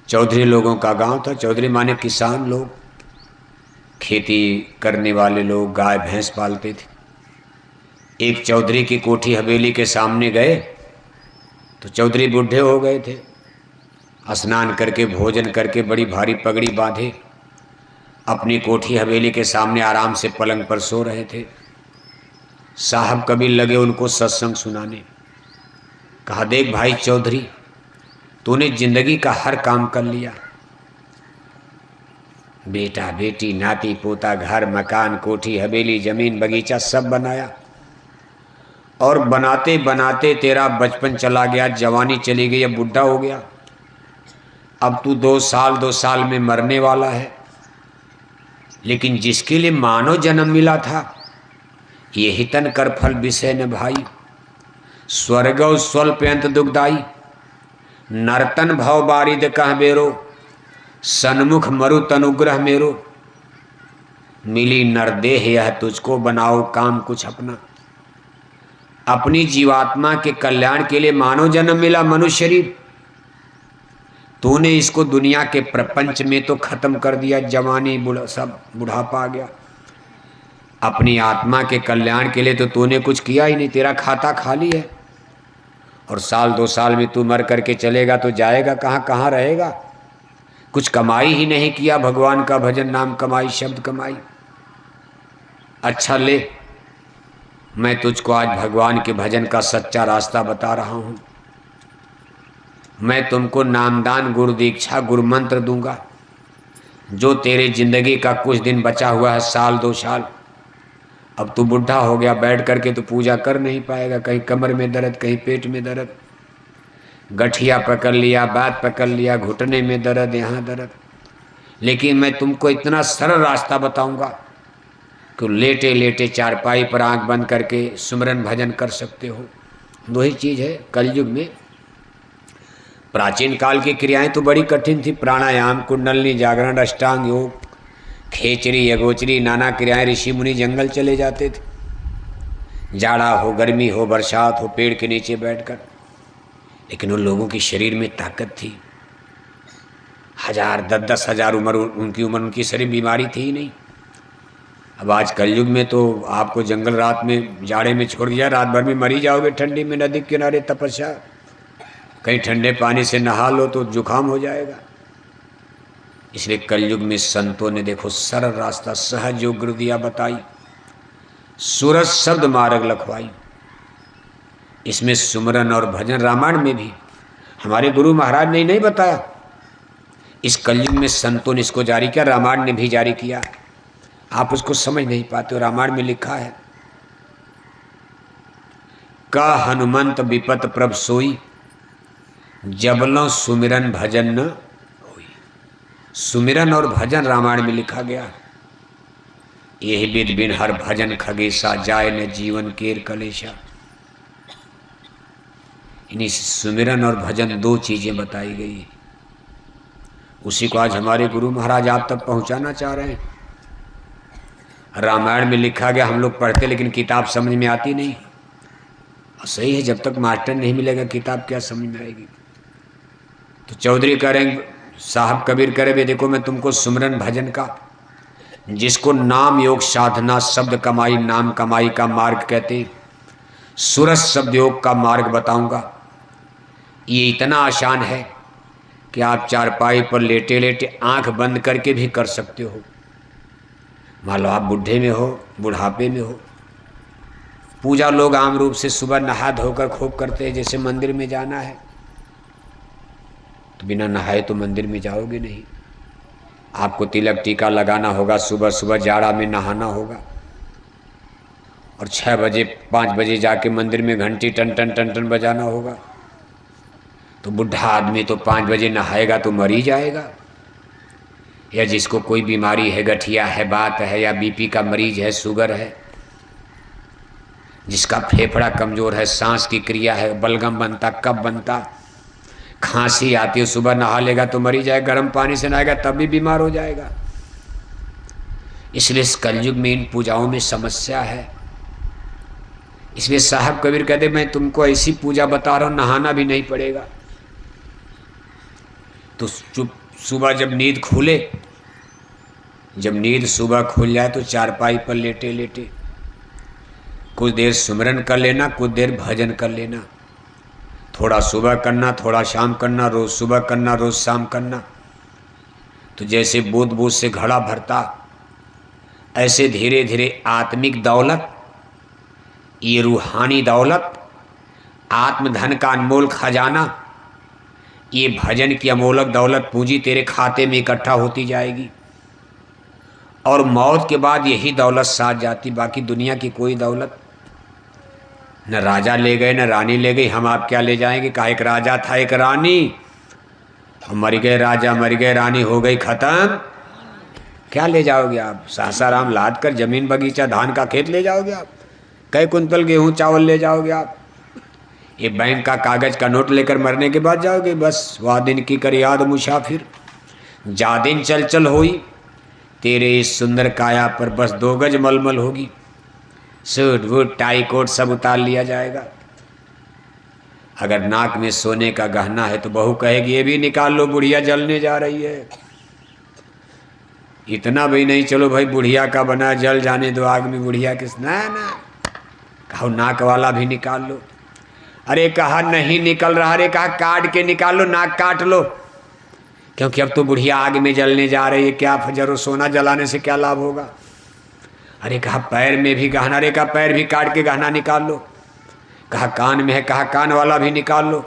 चौधरी लोगों का गांव था। चौधरी माने किसान लोग, खेती करने वाले लोग, गाय भैंस पालते थे। एक चौधरी की कोठी हवेली के सामने गए तो चौधरी बूढ़े हो गए थे। स्नान करके भोजन करके बड़ी भारी पगड़ी बांधे अपनी कोठी हवेली के सामने आराम से पलंग पर सो रहे थे। साहब कबीर लगे उनको सत्संग सुनाने। कहा, देख भाई चौधरी, तूने जिंदगी का हर काम कर लिया। बेटा बेटी नाती पोता, घर मकान कोठी हवेली जमीन बगीचा सब बनाया, और बनाते बनाते तेरा बचपन चला गया, जवानी चली गई, अब बुढ़ा हो गया। अब तू 2 साल में मरने वाला है। लेकिन जिसके लिए मानव जन्म मिला था, यही तन कर फल विषय न भाई। स्वर्ग स्वल्प्यंत दुखदाई, नरतन भव बारिद कह बेरो, सन्मुख मरु तनुग्रह मेरो। मिली नरदेह यह तुझको, बनाओ काम कुछ अपना। अपनी जीवात्मा के कल्याण के लिए मानव जन्म मिला, मनुष्य शरीर। तूने इसको दुनिया के प्रपंच में तो खत्म कर दिया, जवानी सब बुढ़ापा आ गया। अपनी आत्मा के कल्याण के लिए तो तूने कुछ किया ही नहीं, तेरा खाता खाली है। और 2 साल में तू मर करके चलेगा तो जाएगा कहाँ, कहाँ रहेगा। कुछ कमाई ही नहीं किया, भगवान का भजन, नाम कमाई, शब्द कमाई। अच्छा ले, मैं तुझको आज भगवान के भजन का सच्चा रास्ता बता रहा हूँ। मैं तुमको नामदान, गुरु दीक्षा, गुरु मंत्र दूंगा। जो तेरे जिंदगी का कुछ दिन बचा हुआ है, 1-2 साल, अब तू बुढ़ा हो गया, बैठ करके तो पूजा कर नहीं पाएगा। कहीं कमर में दर्द, कहीं पेट में दर्द, गठिया पकड़ लिया, बात पकड़ लिया, घुटने में दर्द, यहाँ दर्द। लेकिन मैं तुमको इतना सरल रास्ता बताऊंगा कि लेटे लेटे चारपाई पर आंख बंद करके सुमरन भजन कर सकते हो। दो ही चीज़ है कलयुग में। प्राचीन काल की क्रियाएं तो बड़ी कठिन थी, प्राणायाम, कुंडलनी, जागरण, अष्टांग योग, खेचरी, यगोचरी, नाना क्रियाएं। ऋषि मुनि जंगल चले जाते थे, जाड़ा हो, गर्मी हो, बरसात हो, पेड़ के नीचे बैठकर। लेकिन उन लोगों की शरीर में ताकत थी। 1000-10 हजार उम्र उनकी उम्र, उनकी शरीर बीमारी थी ही नहीं। अब आज कलयुग में तो आपको जंगल रात में जाड़े में छोड़ दिया, रात भर में मरी जाओगे। ठंडी में नदी के किनारे तपस्या, कहीं ठंडे पानी से नहा लो तो जुकाम हो जाएगा। इसलिए कलयुग में संतों ने देखो सरल रास्ता, सहज योग गुरु दिया बताई, सूरज शब्द मार्ग लखवाई। इसमें सुमरन और भजन, रामायण में भी हमारे गुरु महाराज ने नहीं बताया, इस कलयुग में संतों ने इसको जारी किया, रामायण ने भी जारी किया। आप उसको समझ नहीं पाते हो। रामायण में लिखा है, का हनुमंत विपत प्रभ सोई, जबलों सुमिरन भजन न होई। सुमिरन और भजन रामायण में लिखा गया। यही विद बिन हर भजन खगेशा, जाय न जीवन केर कलेशा। इन्हीं सुमिरन और भजन दो चीजें बताई गई। उसी को आज हमारे गुरु महाराज आप तक पहुंचाना चाह रहे हैं। रामायण में लिखा गया, हम लोग पढ़ते लेकिन किताब समझ में आती नहीं। सही है, जब तक मास्टर नहीं मिलेगा किताब क्या समझ में आएगी। तो चौधरी करेंगे, साहब कबीर करे वे, देखो मैं तुमको सुमरन भजन का, जिसको नाम योग साधना शब्द कमाई, नाम कमाई का मार्ग कहते, सूरज शब्द योग का मार्ग बताऊंगा। ये इतना आसान है कि आप चारपाई पर लेटे लेटे आंख बंद करके भी कर सकते हो। मान लो आप बुढ़े में हो, बुढ़ापे में हो। पूजा लोग आम रूप से सुबह नहा धोकर खूब करते हैं, जैसे मंदिर में जाना है तो बिना नहाए तो मंदिर में जाओगे नहीं। आपको तिलक टीका लगाना होगा, सुबह सुबह जाड़ा में नहाना होगा, और 6 बजे 5 बजे जाके मंदिर में घंटी टन टन टन टन बजाना होगा। तो बुढ़ा आदमी तो 5 बजे नहाएगा तो मर ही जाएगा। या जिसको कोई बीमारी है, गठिया है, बात है, या बीपी का मरीज है, शुगर है, जिसका फेफड़ा कमजोर है, सांस की क्रिया है, बलगम बनता, कब बनता, खांसी आती है, सुबह नहा लेगा तो मर ही जाएगा। गर्म पानी से नहाएगा तब भी बीमार हो जाएगा। इसलिए इस कलयुग में इन पूजाओं में समस्या है। इसलिए साहब कबीर कहते मैं तुमको ऐसी पूजा बता रहा हूँ, नहाना भी नहीं पड़ेगा। तो चुप सुबह जब नींद खुले, जब नींद सुबह खुल जाए तो चारपाई पर लेटे लेटे कुछ देर सुमिरन कर लेना, कुछ देर भजन कर लेना। थोड़ा सुबह करना, थोड़ा शाम करना, रोज़ सुबह करना, रोज़ शाम करना। तो जैसे बूंद बूंद से घड़ा भरता, ऐसे धीरे धीरे आत्मिक दौलत, ये रूहानी दौलत, आत्मधन का अनमोल खजाना, ये भजन की अमोलक दौलत पूंजी तेरे खाते में इकट्ठा होती जाएगी। और मौत के बाद यही दौलत साथ जाती, बाकी दुनिया की कोई दौलत न राजा ले गए न रानी ले गई, हम आप क्या ले जाएंगे। कहा एक राजा था एक रानी, मर गए राजा मर गए रानी, हो गई खत्म। क्या ले जाओगे आप? सासाराम लाद कर जमीन बगीचा धान का खेत ले जाओगे आप? कई कुंतल गेहूं चावल ले जाओगे आप? ये बैंक का कागज का नोट लेकर मरने के बाद जाओगे? बस वाह दिन की कर याद मुसाफिर, जा दिन चल चल होई, तेरे इस सुंदर काया पर बस 2 गज मलमल होगी। सूट वूट टाई कोट सब उतार लिया जाएगा। अगर नाक में सोने का गहना है तो बहू कहेगी ये भी निकाल लो, बुढ़िया जलने जा रही है। इतना भी नहीं, चलो भाई बुढ़िया का बना जल जाने दो आग में, बुढ़िया किस ना ना, कहो नाक वाला भी निकाल लो। अरे कहा नहीं निकल रहा, अरे कहा काट के निकाल लो, नाक काट लो, क्योंकि अब तो बुढ़िया आग में जलने जा रही है, क्या फजरो सोना जलाने से क्या लाभ होगा। अरे कहा पैर में भी गहना, अरे कहा पैर भी काट के गहना निकाल लो। कहा कान में है, कहा कान वाला भी निकाल लो।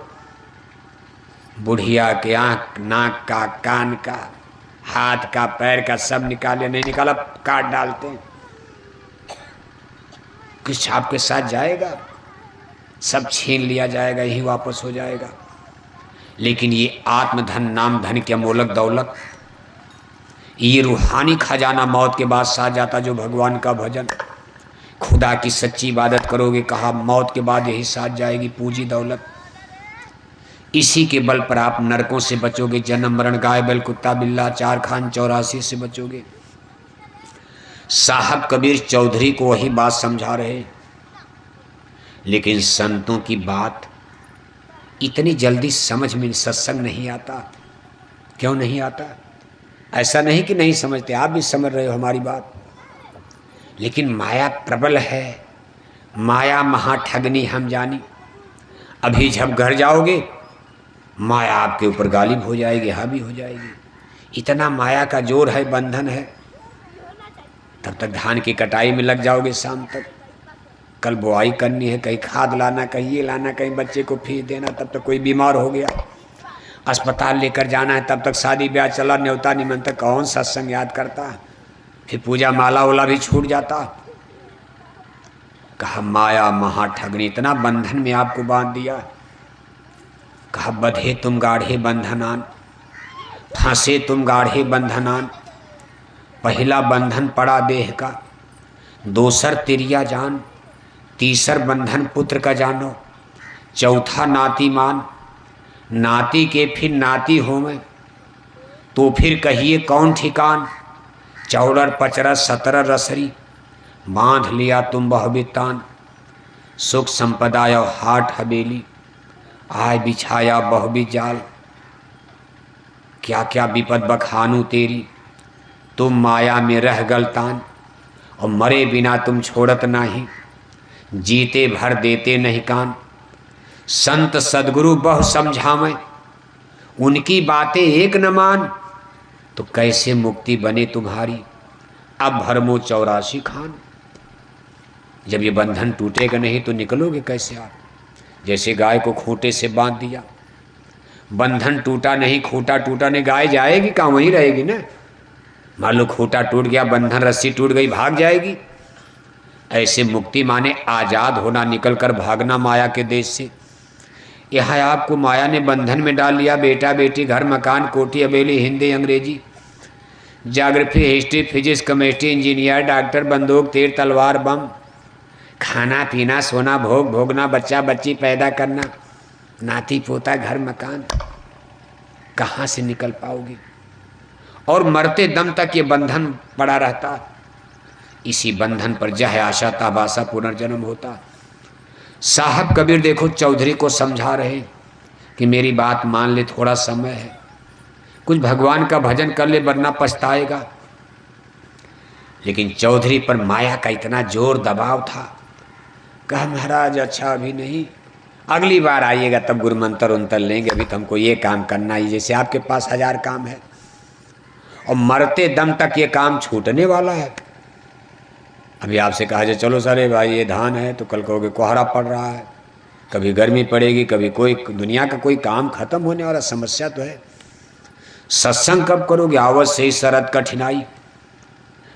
बुढ़िया के आँख नाक का कान का हाथ का पैर का सब निकाले, नहीं निकाला काट डालते हैं। कुछ आपके साथ जाएगा, सब छीन लिया जाएगा, यही वापस हो जाएगा। लेकिन ये आत्मधन नाम धन की अमोलक दौलत, ये रूहानी खजाना मौत के बाद साथ जाता, जो भगवान का भजन खुदा की सच्ची इबादत करोगे, कहा मौत के बाद यही साथ जाएगी पूंजी दौलत। इसी के बल पर आप नरकों से बचोगे, जन्म मरण गाय बैल कुत्ता बिल्ला 4 खान 84 से बचोगे। साहब कबीर चौधरी को वही बात समझा रहे, लेकिन संतों की बात इतनी जल्दी समझ में सत्संग नहीं आता। क्यों नहीं आता? ऐसा नहीं कि नहीं समझते, आप भी समझ रहे हो हमारी बात, लेकिन माया प्रबल है, माया महाठगनी हम जानी। अभी जब घर जाओगे माया आपके ऊपर गालिब हो जाएगी, हावी हो जाएगी। इतना माया का जोर है, बंधन है। तब तक धान की कटाई में लग जाओगे, शाम तक कल बुआई करनी है, कहीं खाद लाना, कहीं ये लाना, कहीं बच्चे को फीस देना, तब तक कोई बीमार हो गया, अस्पताल लेकर जाना है, तब तक शादी ब्याह चला, न्योता निमंत्रण, कौन सत्संग याद करता। फिर पूजा माला वाला भी छूट जाता। कहा माया महाठगनी, इतना बंधन में आपको बांध दिया। कहा बधे तुम गाढ़े बंधनान, फांसे तुम गाढ़े बंधनान। पहला बंधन पड़ा देह का, दोसर तिरिया जान, तीसर बंधन पुत्र का जानो, चौथा नाती मान, नाती के फिर नाती हो में, तो फिर कहिए कौन ठिकान। 14 15 17 रसरी, बांध लिया तुम बहुबितान। सुख संपदा हाट हवेली, आय बिछाया बहुबी जाल। क्या क्या विपद बखानू तेरी, तुम माया में रह गलतान। और मरे बिना तुम छोड़त नाही, जीते भर देते नहीं कान। संत सदगुरु बहु समझावें, उनकी बातें एक न मान। तो कैसे मुक्ति बने तुम्हारी, अब भरमो 84 खान। जब ये बंधन टूटेगा नहीं तो निकलोगे कैसे आप? जैसे गाय को खूंटे से बांध दिया, बंधन टूटा नहीं, खूंटा टूटा नहीं, गाय जाएगी कहाँ, वहीं रहेगी ना। मान लो खूंटा टूट गया, बंधन रस्सी टूट गई, भाग जाएगी। ऐसे मुक्ति माने आज़ाद होना, निकल कर भागना माया के देश से। यहाँ आपको माया ने बंधन में डाल लिया, बेटा बेटी घर मकान कोठी हवेली हिंदी अंग्रेजी geography history physics chemistry engineer doctor बंदूक तीर तलवार बम, खाना पीना सोना भोग भोगना, बच्चा बच्ची पैदा करना, नाती पोता घर मकान। कहाँ से निकल पाओगे? और मरते दम तक ये बंधन पड़ा रहता। इसी बंधन पर जह आशा ताबासा पुनर्जन्म होता। साहब कबीर देखो चौधरी को समझा रहे कि मेरी बात मान ले, थोड़ा समय है। कुछ भगवान का भजन कर ले वरना पछताएगा। लेकिन चौधरी पर माया का इतना जोर दबाव था। कहा महाराज अच्छा अभी नहीं, अगली बार आइएगा तब गुरु मंत्र उंतर लेंगे, अभी तो हमको ये काम करना ही, जैसे आपके पास 1000 काम है और मरते दम तक ये काम छूटने वाला है। अभी आपसे कहा जाए चलो सर भाई ये धान है, तो कल कहोगे कोहरा पड़ रहा है, कभी गर्मी पड़ेगी, कभी कोई दुनिया का कोई काम खत्म होने वाला, समस्या तो है। सत्संग कब करोगे? आवत से ही शरद कठिनाई,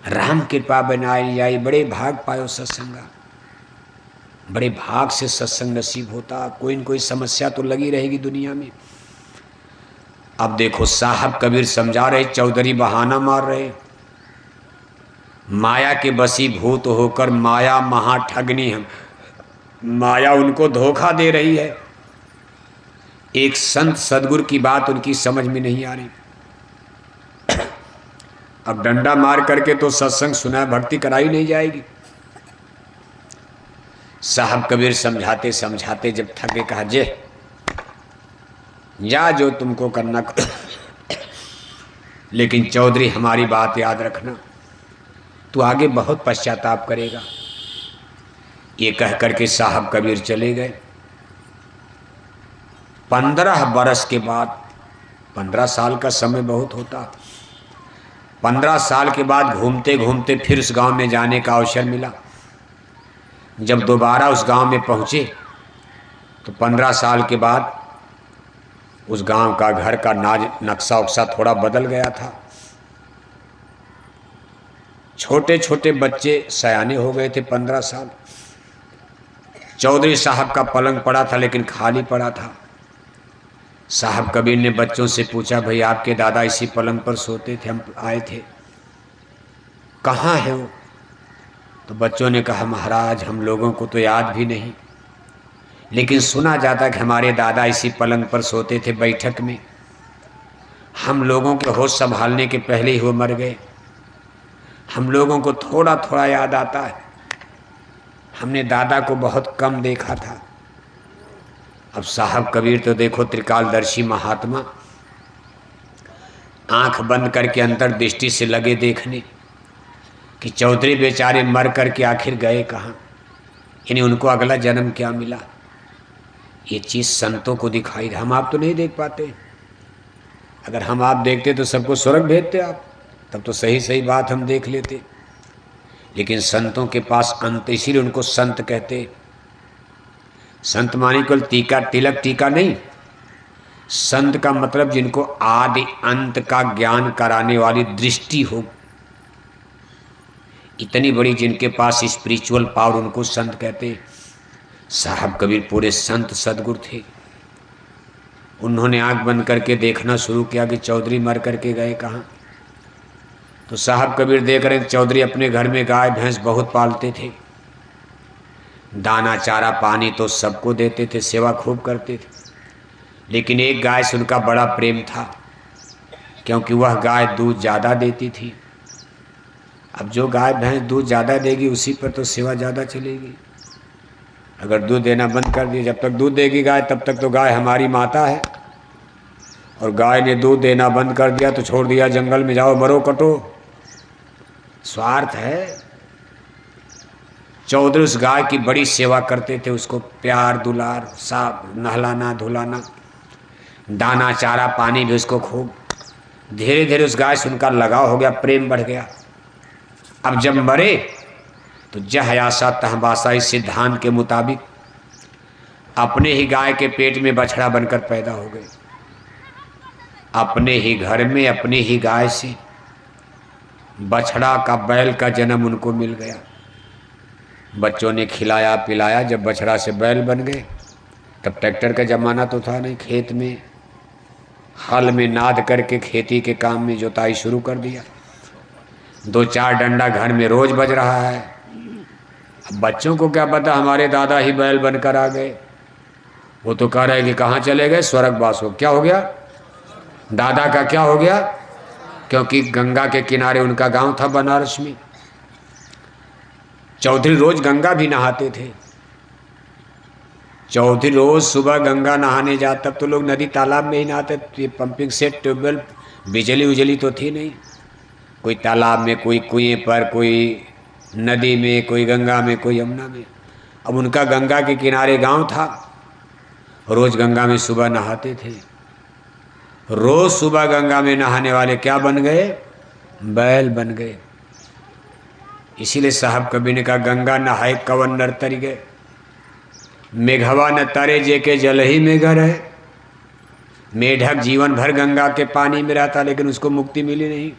राम कृपा बनाई जाई, बड़े भाग पायो सत्संगा, बड़े भाग से सत्संग नसीब होता। कोई न कोई समस्या तो लगी रहेगी दुनिया में। अब देखो साहब कबीर समझा रहे, चौधरी बहाना मार रहे, माया के बसीभूत होकर माया महा ठगनी हम, माया उनको धोखा दे रही है। एक संत सदगुरु की बात उनकी समझ में नहीं आ रही। अब डंडा मार करके तो सत्संग सुना, भक्ति कराई नहीं जाएगी। साहब कबीर समझाते समझाते जब थके, कहा जे जा जो तुमको करना लेकिन चौधरी हमारी बात याद रखना, तू आगे बहुत पश्चाताप करेगा। ये कह करके साहब कबीर चले गए। 15 बरस के बाद, 15 साल का समय बहुत होता, 15 साल के बाद घूमते घूमते फिर उस गांव में जाने का अवसर मिला। जब दोबारा उस गांव में पहुंचे तो 15 साल के बाद उस गांव का घर का नक्शा उक्सा थोड़ा बदल गया था। छोटे छोटे बच्चे सयाने हो गए थे। 15 साल चौधरी साहब का पलंग पड़ा था लेकिन खाली पड़ा था। साहब कबीर ने बच्चों से पूछा, भाई आपके दादा इसी पलंग पर सोते थे, हम आए थे, कहाँ है वो? तो बच्चों ने कहा महाराज हम लोगों को तो याद भी नहीं, लेकिन सुना जाता कि हमारे दादा इसी पलंग पर सोते थे बैठक में। हम लोगों के होश संभालने के पहले ही वो मर गए। हम लोगों को थोड़ा थोड़ा याद आता है, हमने दादा को बहुत कम देखा था। अब साहब कबीर तो देखो त्रिकालदर्शी महात्मा, आंख बंद करके अंतर्दृष्टि से लगे देखने कि चौधरी बेचारे मर करके आखिर गए कहाँ, यानी उनको अगला जन्म क्या मिला। ये चीज़ संतों को दिखाई, हम आप तो नहीं देख पाते। अगर हम आप देखते तो सबको स्वर्ग भेजते आप, तब तो सही सही बात हम देख लेते। लेकिन संतों के पास अंत, इसीलिए उनको संत कहते। संत मानी केवल टीका तिलक टीका नहीं, संत का मतलब जिनको आदि अंत का ज्ञान कराने वाली दृष्टि हो, इतनी बड़ी जिनके पास स्पिरिचुअल पावर, उनको संत कहते। साहब कबीर पूरे संत सदगुरु थे। उन्होंने आंख बंद करके देखना शुरू किया कि चौधरी मर करके गए कहाँ। तो साहब कबीर देख रहे चौधरी अपने घर में गाय भैंस बहुत पालते थे, दाना चारा पानी तो सबको देते थे, सेवा खूब करते थे। लेकिन एक गाय से उनका बड़ा प्रेम था, क्योंकि वह गाय दूध ज़्यादा देती थी। अब जो गाय भैंस दूध ज़्यादा देगी उसी पर तो सेवा ज़्यादा चलेगी। अगर दूध देना बंद कर दिया, जब तक दूध देगी गाय तब तक तो गाय हमारी माता है, और गाय ने दूध देना बंद कर दिया तो छोड़ दिया जंगल में, जाओ मरो कटो, स्वार्थ है। चौधरी उस गाय की बड़ी सेवा करते थे, उसको प्यार दुलार, साफ नहलाना धुलाना, दाना चारा पानी भी उसको खूब। धीरे धीरे उस गाय से उनका लगाव हो गया, प्रेम बढ़ गया। अब जब मरे तो जह आशा तह बासा, इस सिद्धांत के मुताबिक अपने ही गाय के पेट में बछड़ा बनकर पैदा हो गए। अपने ही घर में अपनी ही गाय से बछड़ा का, बैल का जन्म उनको मिल गया। बच्चों ने खिलाया पिलाया, जब बछड़ा से बैल बन गए, तब ट्रैक्टर का ज़माना तो था नहीं, खेत में हल में नाद करके खेती के काम में जोताई शुरू कर दिया। 2-4 डंडा घर में रोज बज रहा है। अब बच्चों को क्या पता हमारे दादा ही बैल बनकर आ गए। वो तो कह रहे कि कहाँ चले गए, स्वर्गवास हो। क्या हो गया? दादा का क्या हो गया? क्योंकि गंगा के किनारे उनका गांव था बनारस में। चौधरी रोज गंगा भी नहाते थे। चौधरी रोज सुबह गंगा नहाने जाते, तब तो लोग नदी तालाब में ही नहाते, ये पंपिंग सेट ट्यूबवेल बिजली उजली तो थी नहीं, कोई तालाब में, कोई कुएं पर, कोई नदी में, कोई गंगा में, कोई यमुना में। अब उनका गंगा के किनारे गांव था, रोज गंगा में सुबह नहाते थे। रोज सुबह गंगा में नहाने वाले क्या बन गए? बैल बन गए। इसीलिए साहब कबीर ने कहा, गंगा नहाए कवन नर तरी गए, मेघवा न तारे जे के जल ही मेघ रहे। मेढक जीवन भर गंगा के पानी में रहता, लेकिन उसको मुक्ति मिली नहीं।